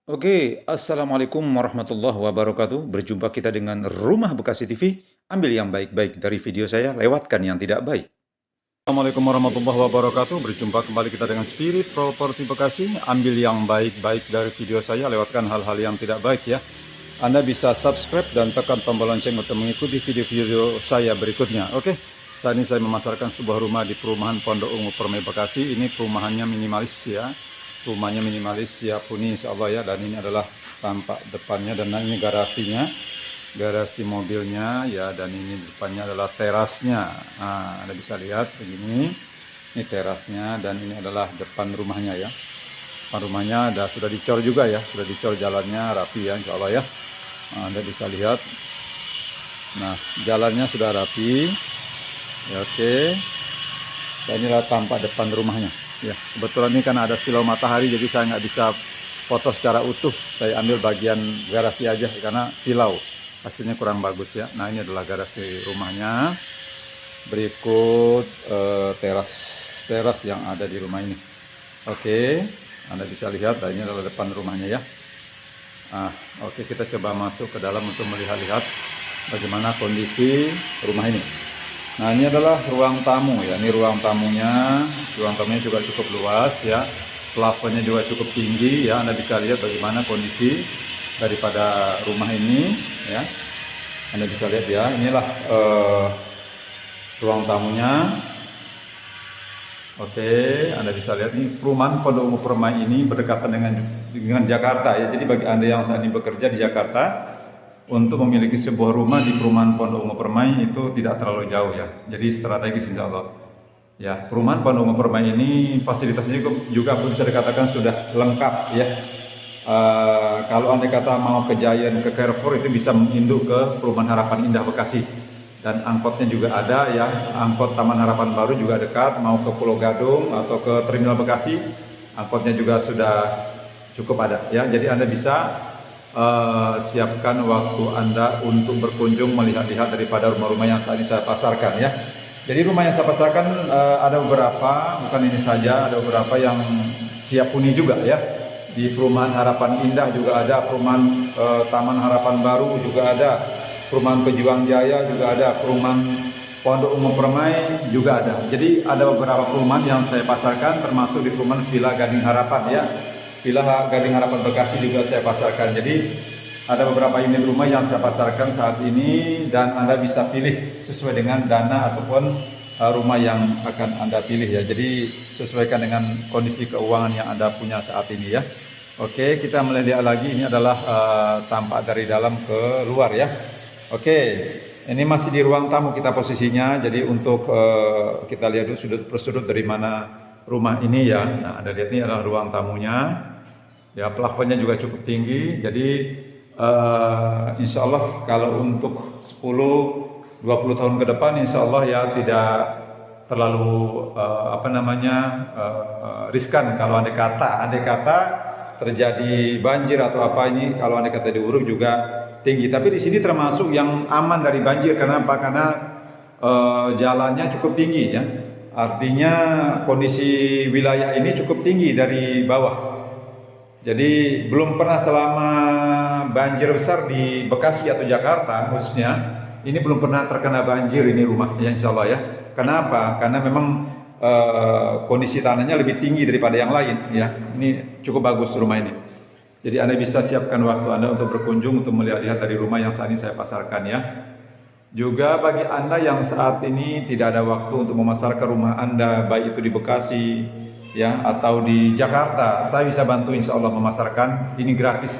Assalamualaikum warahmatullahi wabarakatuh. Berjumpa kita dengan Rumah Bekasi TV. Ambil yang baik-baik dari video saya, lewatkan yang tidak baik. Assalamualaikum warahmatullahi wabarakatuh. Berjumpa kembali kita dengan Spirit Property Bekasi. Ambil yang baik-baik dari video saya, lewatkan hal-hal yang tidak baik ya. Anda bisa subscribe dan tekan tombol lonceng untuk mengikuti video-video saya berikutnya. Saat ini saya memasarkan sebuah rumah di perumahan Pondok Ungu Permai Bekasi. Ini perumahannya minimalis ya. Rumahnya minimalis siap huni insya Allah ya, dan ini adalah tampak depannya, dan ini garasinya, garasi mobilnya ya, dan ini depannya adalah terasnya. Anda bisa lihat begini, ini terasnya, dan ini adalah depan rumahnya ya. Depan rumahnya sudah dicor juga ya, sudah dicor jalannya rapi ya insya Allah ya. Anda bisa lihat, nah jalannya sudah rapi ya. Dan inilah tampak depan rumahnya. Ya, kebetulan ini karena ada silau matahari, jadi saya nggak bisa foto secara utuh. Saya ambil bagian garasi aja karena silau, hasilnya kurang bagus ya. Nah, ini adalah garasi rumahnya. Berikut teras yang ada di rumah ini. Anda bisa lihat, ini adalah depan rumahnya ya. Kita coba masuk ke dalam untuk melihat-lihat bagaimana kondisi rumah ini. Nah, ini adalah ruang tamu ya. Ini ruang tamunya. Ruang tamunya juga cukup luas ya. Plafonnya juga cukup tinggi ya. Anda bisa lihat bagaimana kondisi daripada rumah ini ya. Anda bisa lihat ya. Inilah ruang tamunya. Anda bisa lihat ini perumahan Pondok Ungu Permai ini berdekatan dengan Jakarta ya. Jadi bagi Anda yang saat ini bekerja di Jakarta, untuk memiliki sebuah rumah di perumahan Pondok Ungu Permai itu tidak terlalu jauh ya. Jadi strategis insya Allah. Ya, perumahan Pondok Ungu Permai ini fasilitasnya juga bisa dikatakan sudah lengkap ya. Kalau Anda kata mau ke Giant, ke Carrefour, itu bisa menginduk ke perumahan Harapan Indah Bekasi. Dan angkotnya juga ada ya. Angkot Taman Harapan Baru juga dekat. Mau ke Pulau Gadung atau ke Terminal Bekasi, angkotnya juga sudah cukup ada ya. Jadi Anda bisa siapkan waktu Anda untuk berkunjung melihat-lihat daripada rumah-rumah yang saat ini saya pasarkan ya. Jadi rumah yang saya pasarkan ada beberapa, bukan ini saja, ada beberapa yang siap huni juga ya. Di perumahan Harapan Indah juga ada, perumahan Taman Harapan Baru juga ada, perumahan Pejuang Jaya juga ada, perumahan Pondok Ungu Permai juga ada. Jadi ada beberapa perumahan yang saya pasarkan, termasuk di perumahan Villa Gading Harapan ya. Villa Gading Harapan Bekasi juga saya pasarkan. Jadi ada beberapa unit rumah yang saya pasarkan saat ini, dan Anda bisa pilih sesuai dengan dana ataupun rumah yang akan Anda pilih ya. Jadi sesuaikan dengan kondisi keuangan yang Anda punya saat ini ya. Kita melihat lagi, ini adalah tampak dari dalam ke luar ya. Ini masih di ruang tamu kita posisinya. Jadi untuk kita lihat dulu sudut per sudut dari mana rumah ini ya. Nah, Anda lihat ini adalah ruang tamunya. Ya, plafonnya juga cukup tinggi. Jadi insya Allah kalau untuk 10-20 tahun ke depan, insya Allah ya tidak terlalu riskan. Kalau andai kata terjadi banjir atau apa, ini kalau andai kata diuruk juga tinggi. Tapi di sini termasuk yang aman dari banjir. Kenapa? Karena jalannya cukup tinggi ya. Artinya kondisi wilayah ini cukup tinggi dari bawah. Jadi belum pernah selama banjir besar di Bekasi atau Jakarta khususnya, ini belum pernah terkena banjir ini rumah ya insya Allah ya. Kenapa? Karena memang kondisi tanahnya lebih tinggi daripada yang lain ya. Ini cukup bagus rumah ini. Jadi Anda bisa siapkan waktu Anda untuk berkunjung, untuk melihat-lihat dari rumah yang saat ini saya pasarkan ya. Juga bagi Anda yang saat ini tidak ada waktu untuk memasarkan rumah Anda, baik itu di Bekasi ya atau di Jakarta, saya bisa bantu insya Allah memasarkan ini gratis.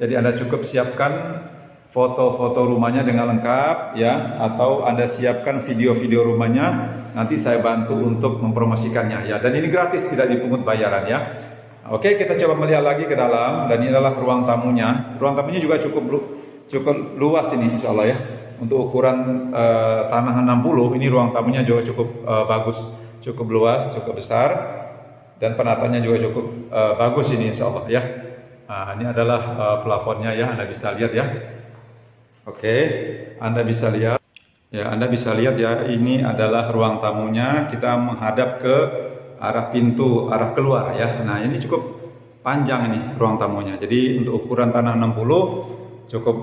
Jadi Anda cukup siapkan foto-foto rumahnya dengan lengkap ya, atau Anda siapkan video-video rumahnya, nanti saya bantu untuk mempromosikannya ya. Dan ini gratis, tidak dipungut bayaran ya. Kita coba melihat lagi ke dalam, dan ini adalah ruang tamunya. Ruang tamunya juga cukup luas ini insya Allah ya. Untuk ukuran tanah 60, ini ruang tamunya juga cukup bagus, cukup luas, cukup besar. Dan penataannya juga cukup bagus ini insya Allah ya. Nah, ini adalah plafonnya ya, Anda bisa lihat ya. Anda bisa lihat ya, Anda bisa lihat ya, ini adalah ruang tamunya. Kita menghadap ke arah pintu, arah keluar ya. Nah, ini cukup panjang ini ruang tamunya. Jadi untuk ukuran tanah 60 cukup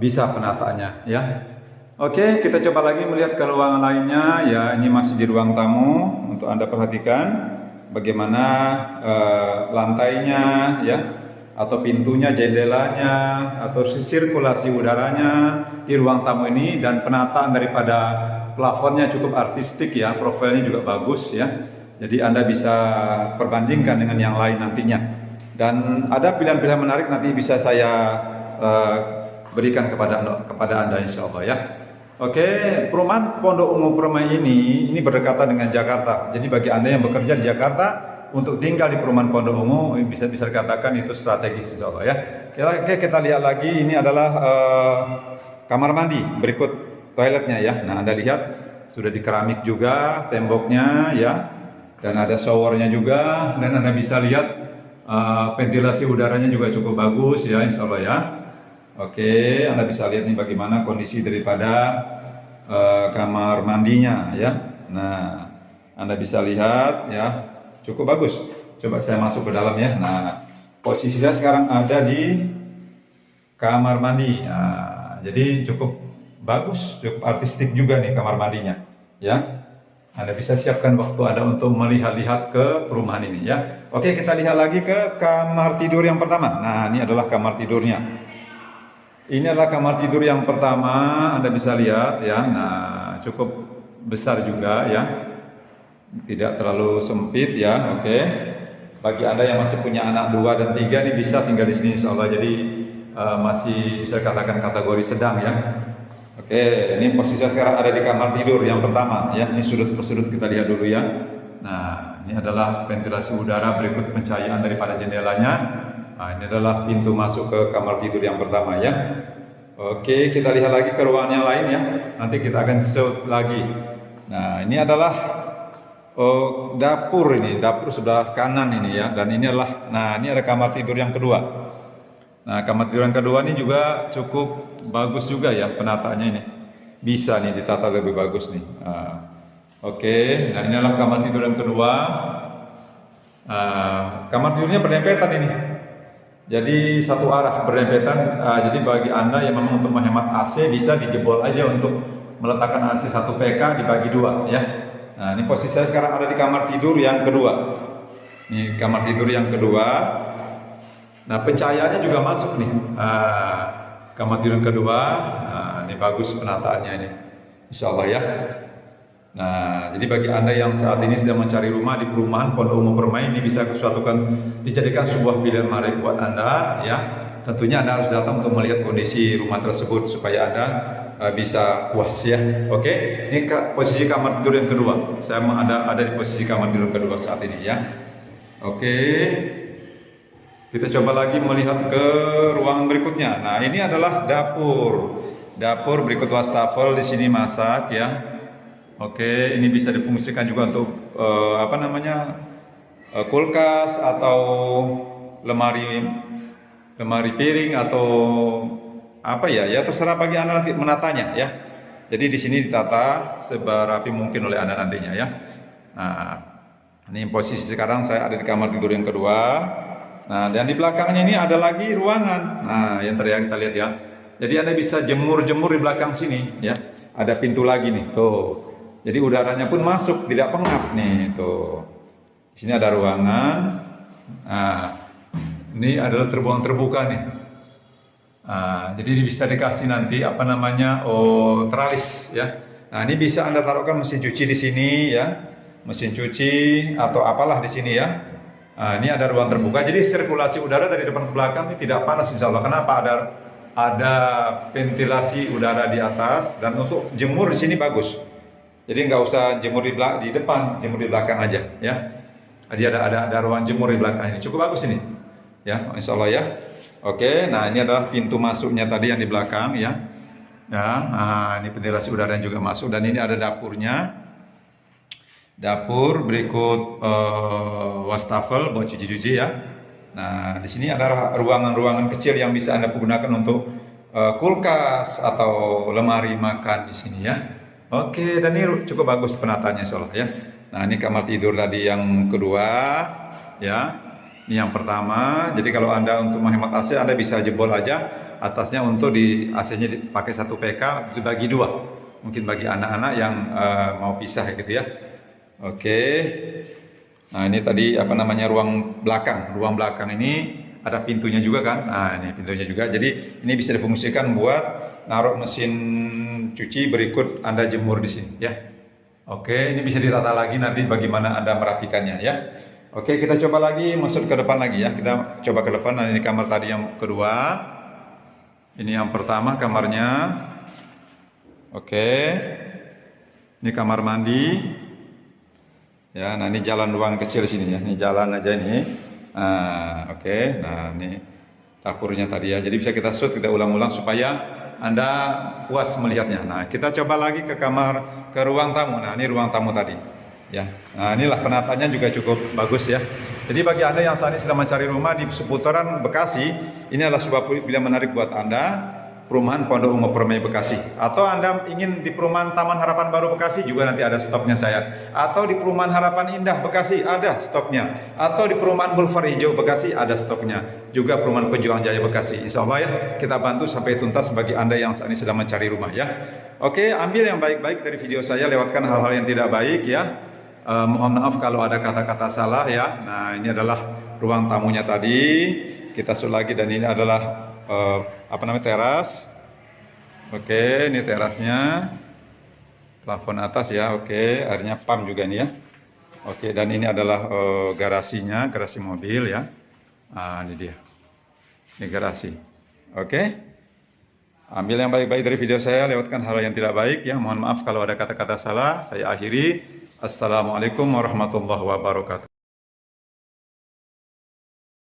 bisa penataannya ya. Oke, kita coba lagi melihat ke ruangan lainnya ya. Ini masih di ruang tamu. Untuk Anda perhatikan bagaimana lantainya ya, atau pintunya, jendelanya, atau sirkulasi udaranya di ruang tamu ini, dan penataan daripada plafonnya cukup artistik ya, profilnya juga bagus ya. Jadi Anda bisa perbandingkan dengan yang lain nantinya. Dan ada pilihan-pilihan menarik nanti bisa saya berikan kepada Anda insya Allah ya. Oke, perumahan Pondok Ungu Permai ini berdekatan dengan Jakarta. Jadi bagi Anda yang bekerja di Jakarta, untuk tinggal di perumahan Pondok Ungu bisa dikatakan itu strategis insya Allah ya. Oke, kita lihat lagi, ini adalah kamar mandi berikut toiletnya ya. Nah, Anda lihat sudah dikeramik juga temboknya ya, dan ada showernya juga, dan Anda bisa lihat ventilasi udaranya juga cukup bagus ya insya Allah ya. Oke, Anda bisa lihat nih bagaimana kondisi daripada kamar mandinya ya. Nah, Anda bisa lihat ya, cukup bagus. Coba saya masuk ke dalam ya. Nah, posisi saya sekarang ada di kamar mandi. Nah, jadi cukup bagus, cukup artistik juga nih kamar mandinya ya. Anda bisa siapkan waktu Anda untuk melihat-lihat ke perumahan ini ya. Oke, kita lihat lagi ke kamar tidur yang pertama. Nah, ini adalah kamar tidurnya. Ini adalah kamar tidur yang pertama, Anda bisa lihat ya. Nah, cukup besar juga ya. Tidak terlalu sempit ya. Oke. Bagi Anda yang masih punya anak 2 dan 3 nih bisa tinggal di sini insya Allah. Jadi masih saya katakan kategori sedang ya. Oke, ini posisi saya sekarang ada di kamar tidur yang pertama ya. Ini sudut per sudut kita lihat dulu ya. Nah, ini adalah ventilasi udara berikut pencahayaan daripada jendelanya. Nah, ini adalah pintu masuk ke kamar tidur yang pertama ya. Oke, kita lihat lagi ke ruangan yang lain ya. Nanti kita akan shoot lagi. Nah, ini adalah dapur ini, dapur sebelah kanan ini ya. Dan ini adalah, nah ini ada kamar tidur yang kedua. Nah, kamar tidur yang kedua ini juga cukup bagus juga ya penataannya ini. Bisa nih ditata lebih bagus nih. Nah, oke, nah ini adalah kamar tidur yang kedua. Kamar tidurnya berdempetan ini. Jadi satu arah berdempetan. Jadi bagi Anda yang memang untuk menghemat AC bisa dijebol aja untuk meletakkan AC 1 PK dibagi 2 ya. Nah, ini posisi saya sekarang ada di kamar tidur yang kedua. Ini kamar tidur yang kedua. Nah, pencahayaannya juga masuk nih. Kamar tidur yang kedua. Ini bagus penataannya ini, insya Allah ya. Nah, jadi bagi Anda yang saat ini sedang mencari rumah di perumahan Pondok Ungu Permai, ini bisa dijadikan sebuah pilihan menarik buat Anda ya. Tentunya Anda harus datang untuk melihat kondisi rumah tersebut supaya Anda bisa puas ya. Oke, ini posisi kamar tidur yang kedua. Saya ada di posisi kamar tidur yang kedua saat ini ya. Oke, kita coba lagi melihat ke ruangan berikutnya. Nah, ini adalah dapur. Dapur berikut wastafel, di sini masak ya. Oke, ini bisa difungsikan juga untuk kulkas atau lemari piring atau apa ya, terserah bagi Anda nanti menatanya ya. Jadi di sini ditata seberapi mungkin oleh Anda nantinya ya. Nah, ini posisi sekarang saya ada di kamar tidur yang kedua. Nah, dan di belakangnya ini ada lagi ruangan. Nah, yang tadi kita lihat ya. Jadi Anda bisa jemur-jemur di belakang sini ya. Ada pintu lagi nih, tuh. Jadi udaranya pun masuk, tidak pengap nih, tuh. Di sini ada ruangan. Nah, ini adalah terbuka nih. Jadi bisa dikasih nanti teralis ya. Nah, ini bisa Anda taruhkan mesin cuci di sini ya, mesin cuci atau apalah di sini ya. Nah, ini ada ruang terbuka. Jadi sirkulasi udara dari depan ke belakang ini tidak panas insya Allah. Kenapa? Ada ventilasi udara di atas, dan untuk jemur di sini bagus. Jadi nggak usah jemur di depan, jemur di belakang aja ya. Jadi ada ruang jemur di belakang ini, cukup bagus ini ya, insya Allah ya. Oke, nah ini adalah pintu masuknya tadi yang di belakang ya. Nah, ini ventilasi udara yang juga masuk, dan ini ada dapurnya. Dapur berikut wastafel buat cuci-cuci ya. Nah, di sini ada ruangan-ruangan kecil yang bisa Anda gunakan untuk kulkas atau lemari makan di sini ya. Oke, dan ini cukup bagus penataannya insyaallah ya. Nah, ini kamar tidur tadi yang kedua ya. Ini yang pertama. Jadi kalau Anda untuk menghemat AC, Anda bisa jebol aja atasnya untuk di AC-nya dipakai 1 PK dibagi 2. Mungkin bagi anak-anak yang mau pisah gitu ya. Oke. Nah, ini tadi apa namanya ruang belakang. Ruang belakang ini ada pintunya juga kan. Nah, ini pintunya juga. Jadi ini bisa difungsikan buat naruh mesin cuci berikut Anda jemur di sini ya. Oke, ini bisa ditata lagi nanti bagaimana Anda merapikannya ya. Oke, kita coba lagi masuk ke depan lagi ya. Kita coba ke depan. Nah, ini kamar tadi yang kedua. Ini yang pertama kamarnya. Oke. Ini kamar mandi. Ya, nah ini jalan ruang kecil sini ya. Ini jalan aja ini. Oke. Nah, ini dapurnya tadi ya. Jadi bisa kita shoot, kita ulang-ulang supaya Anda puas melihatnya. Nah, kita coba lagi ke ruang tamu. Nah, ini ruang tamu tadi. Ya, nah inilah penataannya juga cukup bagus ya. Jadi bagi Anda yang saat ini sedang mencari rumah di seputaran Bekasi, ini adalah sebuah pilihan menarik buat Anda. Perumahan Pondok Ungu Permai Bekasi, atau Anda ingin di perumahan Taman Harapan Baru Bekasi juga nanti ada stoknya saya, atau di perumahan Harapan Indah Bekasi ada stoknya, atau di perumahan Boulevard Hijau Bekasi ada stoknya, juga perumahan Pejuang Jaya Bekasi. Insya Allah ya, kita bantu sampai tuntas bagi Anda yang saat ini sedang mencari rumah ya. Oke, ambil yang baik-baik dari video saya, lewatkan hal-hal yang tidak baik ya. Mohon maaf kalau ada kata-kata salah ya. Nah, ini adalah ruang tamunya tadi. Kita shoot lagi, dan ini adalah teras. Oke, ini terasnya. Plafon atas ya. Oke, airnya pump juga nih ya. Oke, dan ini adalah garasinya, garasi mobil ya. Nah, ini dia. Ini garasi. Oke. Ambil yang baik-baik dari video saya, lewatkan hal yang tidak baik ya. Mohon maaf kalau ada kata-kata salah. Saya akhiri. Assalamualaikum warahmatullahi wabarakatuh.